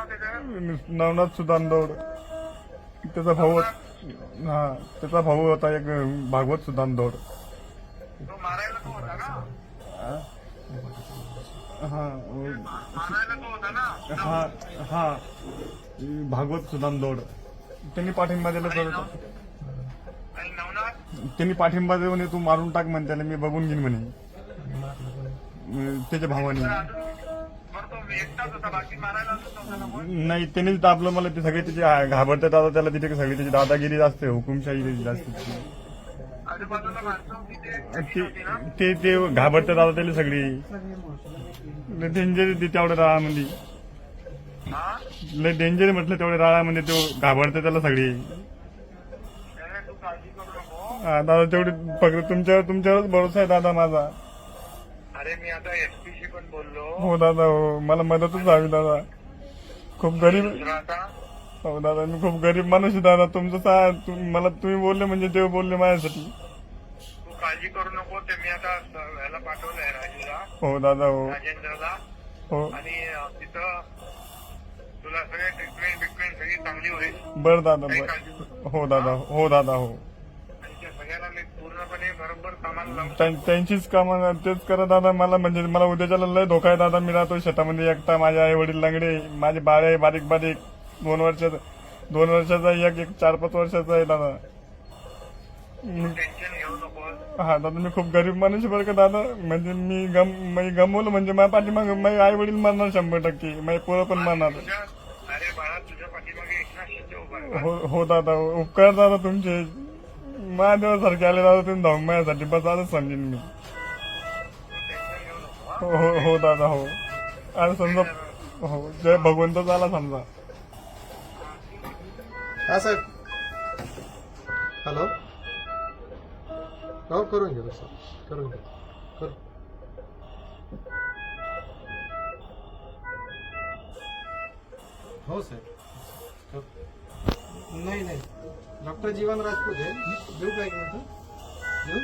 नाव त्याचं? नवनाथ सुदानदौड. त्याचा भाऊ हा त्याचा भाऊ होता एक भागवत सुदानदौड. तो मारायला तो होता ना? हा मारायला तो होता ना? हा हा भागवत सुदानदौड. त्यांनी पाठिंबा दिला तर आणि नवनाथ? त्यांनी पाठिंबा देऊन तू मारून टाक म्हणे त्याला, मी बघून घेईन म्हणे त्याच्या भावाने. बरं तो एकटाच होता, बाकी मारायला अजून नव्हता ना कोण? नाही त्यांनीच दाबलं मला. ते सगळे त्याचे घाबरतात आता त्याला. तिथे सगळी त्याची दादागिरी जास्त आहे, हुकुमशाही त्याची जास्त आहे. आजूबाजूला माणसं होती ते ते घाबरतात आता त्याला सगळी. डेंजर ते तेवढ्या राळामध्ये, हा? लय डेंजर म्हटलं तेवढ्या राळामध्ये. तो घाबरते त्याला सगळी. त्याने तू काळजी करू नको. हा दादा तेवढी फक्त तुमच्यावरच भरोसा आहे दादा माझा. अरे मी आता एसपीशी पण बोललो. हो दादा हो, मला मदतच हवी दादा. खूप गरीब. दुसरा आता हो दादा मी खूप गरीब माणूस आहे दादा. तुमचं मला तुम्ही बोलले म्हणजे देव बोलले माझ्यासाठी. तू काळजी करू नको. ते मी आता ह्याला पाठवलंय राजूला, हो दादा हो राजेंद्रला. हो आणि तिथं तुला सगळे ट्रीटमेंट सगळी चांगली होईल. बरं दादा काही बरं. काळजी करू नको. हो दादा हो दादा हो. आणि त्या सगळ्याला मी पूर्णपणे बरोबर कामाला लावून त्यांचीच कामं तेच करा दादा. मला म्हणजे मला उद्याच्याला लय धोका आहे दादा. मी राहतो शेतामध्ये एकटा. माझे आई वडील लंगडे. माझे बाळ आहे बारीक बारीक. 2 वर्षाचा एक 4-5 वर्षाचा आहे दादा. टेन्शन घेऊ नको. हा दादा मी खूप गरीब माणूस आहे बरं का दादा. म्हणजे मी गमवलं म्हणजे माझ्या पाठीमागे माझे आई वडील मरणार 100%. माझे पोरं पण मरणार. अरे बाळा तुझ्या पाठीमागे एकनाथ शिंदे उभा आहे. हो दादा उपकार दादा तुमचे. महादेवासारखे आले दादा तुम्ही धावून माझ्यासाठी. बस आजच समजेन मी. टेन्शन घेऊ नको. हा? हो दादा हो. आणि समजा हो जय भगवंत झाला समजा. हा साहेब. हॅलो. हो करून घ्या सर, करून घ्या. कर. हो साहेब. नाही डॉक्टर जीवन राजपूत आहे. देऊ काय एक मिनिट देऊ.